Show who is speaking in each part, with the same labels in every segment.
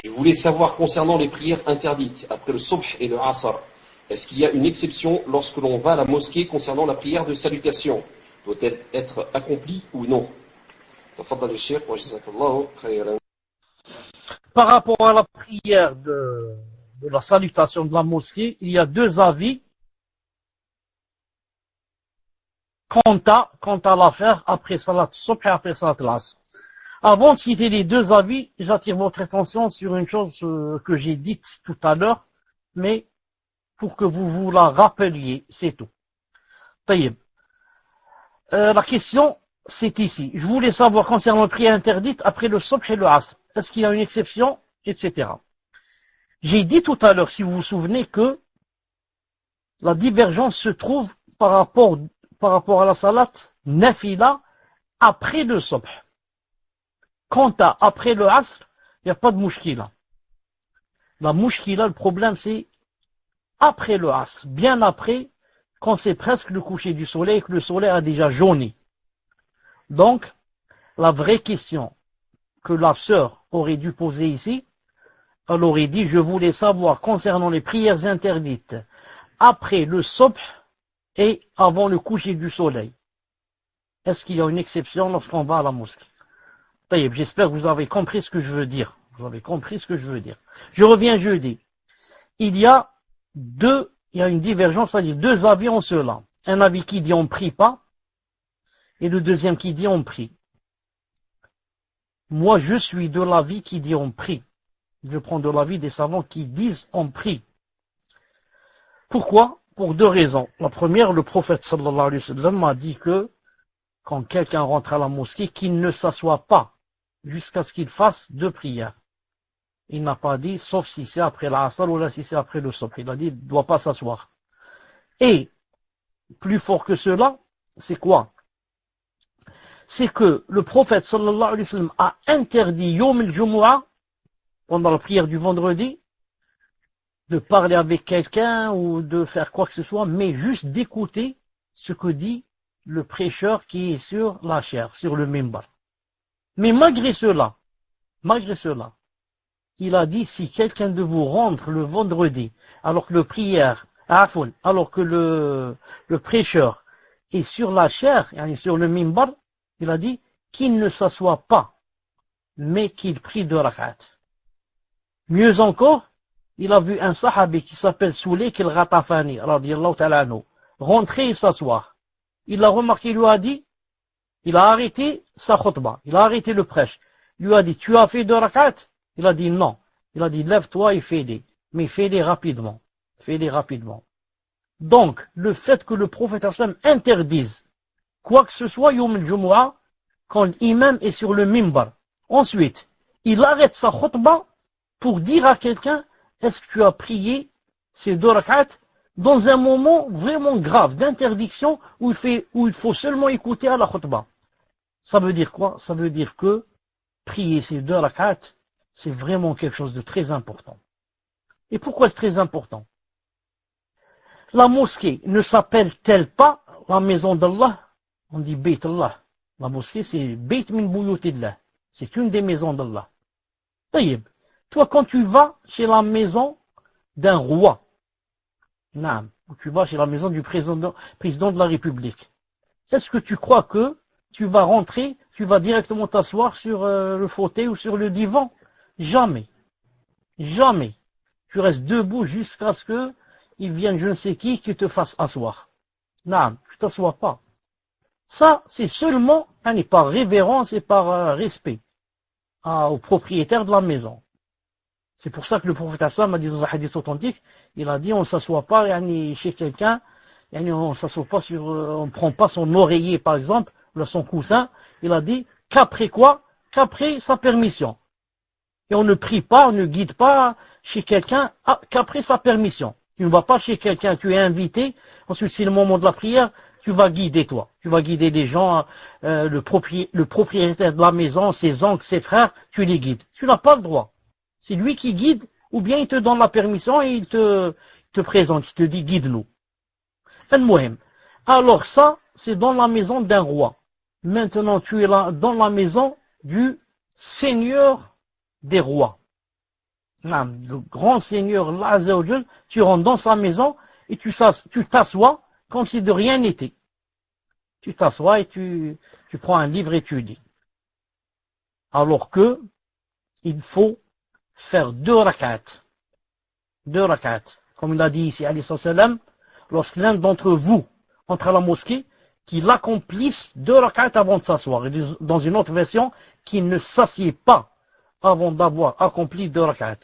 Speaker 1: Je voulais savoir concernant les prières interdites après le subh et le asr. Est-ce qu'il y a une exception lorsque l'on va à la mosquée concernant la prière de salutation? Doit-elle être accomplie ou non?
Speaker 2: Par rapport à la prière de la salutation de la mosquée, il y a deux avis quant à l'affaire après salat subh et après salat al-asr. Avant de citer les deux avis, j'attire votre attention sur une chose que j'ai dite tout à l'heure, mais pour que vous vous la rappeliez, c'est tout. Taïeb. La question, c'est ici. Je voulais savoir concernant la prière interdite après le subh et le asr. Est-ce qu'il y a une exception, etc. J'ai dit tout à l'heure, si vous vous souvenez, que la divergence se trouve par rapport à la salat nafila après le subh. Quant à après le asr, il n'y a pas de mouchkila. La mouchkila, le problème, c'est après le asr, bien après, quand c'est presque le coucher du soleil et que le soleil a déjà jauni. Donc, la vraie question que la sœur aurait dû poser ici, elle aurait dit, je voulais savoir concernant les prières interdites après le subh et avant le coucher du soleil. Est-ce qu'il y a une exception lorsqu'on va à la mosquée? J'espère que vous avez compris ce que je veux dire. Vous avez compris ce que je veux dire. Je reviens jeudi. Il y a une divergence, c'est-à-dire deux avis en cela. Un avis qui dit on ne prie pas, et le deuxième qui dit on prie. Moi, je suis de l'avis qui dit on prie. Je prends de l'avis des savants qui disent on prie. Pourquoi? Pour deux raisons. La première, le prophète sallallahu alayhi wa sallam m'a dit que quand quelqu'un rentre à la mosquée, qu'il ne s'assoit pas jusqu'à ce qu'il fasse deux prières. Il n'a pas dit, sauf si c'est après l'asr ou là si c'est après le subh. Il a dit, il ne doit pas s'asseoir. Et, plus fort que cela, c'est quoi? C'est que le prophète sallallahu alayhi wa sallam a interdit Yom al-Jumu'ah, pendant la prière du vendredi, de parler avec quelqu'un ou de faire quoi que ce soit, mais juste d'écouter ce que dit le prêcheur qui est sur la chair, sur le mimbar. Mais malgré cela, il a dit, si quelqu'un de vous rentre le vendredi, alors que alors que le prêcheur est sur la chair, sur le mimbar, il a dit qu'il ne s'assoit pas, mais qu'il prie deux rak'at. Mieux encore, il a vu un sahabi qui s'appelle Soulayk al-Ghatafani, radiyallahu ta'ala anhu, rentrer et s'asseoir. Il l'a remarqué, il lui a dit, il a arrêté sa khutbah, il a arrêté le prêche. Il lui a dit, tu as fait deux rak'at? Il a dit non. Il a dit, lève-toi et fais-les. Mais fais-les rapidement. Fais-les rapidement. Donc, le fait que le prophète sallam interdise quoi que ce soit, Yom al-Jumu'ah, quand l'imam est sur le mimbar. Ensuite, il arrête sa khutbah pour dire à quelqu'un, est-ce que tu as prié ces deux rak'at dans un moment vraiment grave d'interdiction où il faut seulement écouter à la khutbah. Ça veut dire quoi? Ça veut dire que prier ces deux rak'at, c'est vraiment quelque chose de très important. Et pourquoi c'est très important? La mosquée ne s'appelle-t-elle pas la maison d'Allah? On dit Bayt Allah. La mosquée, c'est Bayt min buyutillah. C'est une des maisons d'Allah. Taïb. Toi, quand tu vas chez la maison d'un roi, tu vas chez la maison du président de la République, est-ce que tu crois que tu vas rentrer, tu vas directement t'asseoir sur le fauteuil ou sur le divan? Jamais. Jamais. Tu restes debout jusqu'à ce qu'il vienne je ne sais qui te fasse asseoir. Non, tu t'assois pas. Ça, c'est seulement par révérence et par respect au propriétaire de la maison. C'est pour ça que le prophète Hassan a dit dans un hadith authentique, il a dit on ne s'assoit pas chez quelqu'un, on s'assoit pas on ne prend pas son oreiller par exemple, ou son coussin, il a dit qu'après quoi? Qu'après sa permission. Et on ne prie pas, on ne guide pas chez quelqu'un qu'après sa permission. Tu ne vas pas chez quelqu'un, tu es invité, ensuite c'est le moment de la prière, tu vas guider toi. Tu vas guider les gens, le propriétaire de la maison, ses oncles, ses frères, tu les guides. Tu n'as pas le droit. C'est lui qui guide, ou bien il te donne la permission et il te présente, il te dit guide-nous. Alors ça, c'est dans la maison d'un roi. Maintenant, tu es là dans la maison du Seigneur des rois. Le grand Seigneur, Allah Azza wa Jal, tu rentres dans sa maison et tu t'assois comme si de rien n'était. Tu t'assois et tu prends un livre et tu lis. Alors que il faut faire 2 rak'at. 2 rak'at. Comme il a dit ici, alayhi salam, lorsque l'un d'entre vous entre à la mosquée, qu'il accomplisse 2 rak'at avant de s'asseoir. Et dans une autre version, qu'il ne s'assied pas avant d'avoir accompli 2 rak'at.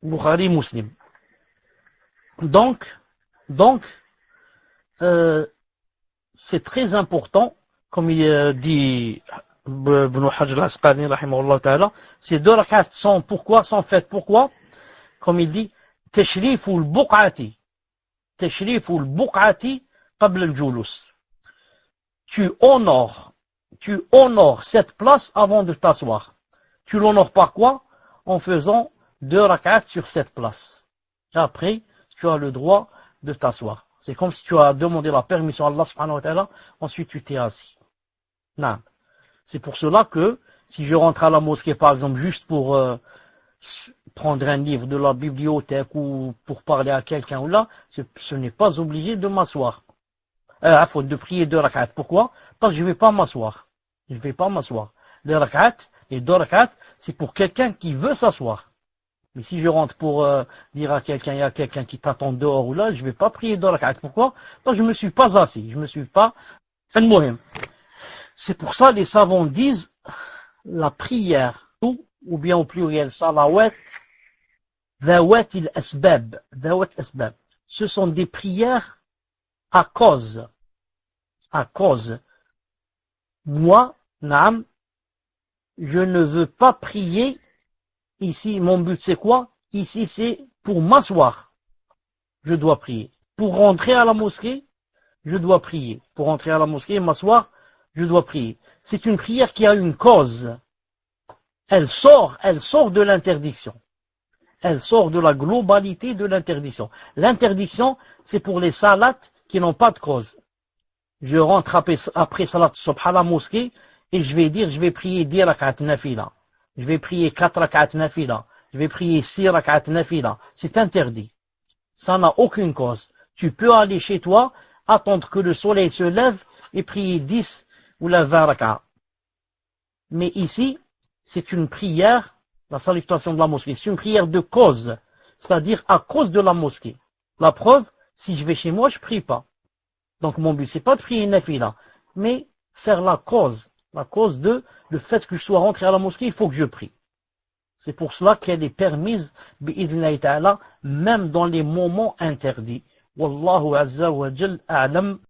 Speaker 2: Bukhari Muslim. Donc, c'est très important, comme il dit Ibn Hajj al-Asqalani, rahimahullah ta'ala, ces 2 rak'at sont pourquoi, sont faites pourquoi? Comme il dit, tashriful buq'ati qabla al-julus. Tu honores cette place avant de t'asseoir. Tu l'honores par quoi? En faisant 2 rak'at sur cette place. Et après, tu as le droit de t'asseoir. C'est comme si tu as demandé la permission à Allah subhanahu wa ta'ala, ensuite tu t'es assis. Non. C'est pour cela que, si je rentre à la mosquée, par exemple, juste pour prendre un livre de la bibliothèque ou pour parler à quelqu'un ou là, ce n'est pas obligé de m'asseoir. De prier 2 rak'at. Pourquoi? Parce que je ne vais pas m'asseoir. Les 2 rak'at, c'est pour quelqu'un qui veut s'asseoir. Mais si je rentre pour dire à quelqu'un, il y a quelqu'un qui t'attend dehors ou là, je ne vais pas prier 2 rak'at. Pourquoi? Parce que je ne me suis pas assis. Je ne me suis pas... C'est pour ça les savants disent la prière, ou bien au pluriel, salawat, dhawat al-asbab. Ce sont des prières à cause. Moi, naam, je ne veux pas prier. Ici, mon but c'est quoi? Ici, c'est pour m'asseoir. Je dois prier. Pour rentrer à la mosquée, je dois prier. Pour rentrer à la mosquée et m'asseoir, je dois prier. C'est une prière qui a une cause. Elle sort de l'interdiction. Elle sort de la globalité de l'interdiction. L'interdiction, c'est pour les salats qui n'ont pas de cause. Je rentre après salat subh à la mosquée et je vais prier 10 rak'at nafila. Je vais prier 4 rak'at nafila. Je vais prier 6 rak'at nafila. C'est interdit. Ça n'a aucune cause. Tu peux aller chez toi, attendre que le soleil se lève et prier 10 ou la 20 rak'at. Mais ici, c'est une prière, la salutation de la mosquée, c'est une prière de cause, c'est-à-dire à cause de la mosquée. La preuve, si je vais chez moi, je prie pas. Donc mon but, c'est pas de prier une nafila, mais faire la cause de le fait que je sois rentré à la mosquée, il faut que je prie. C'est pour cela qu'elle est permise, bi'idhnillahi ta'ala, même dans les moments interdits. Wallahu azza wa jal a'lam.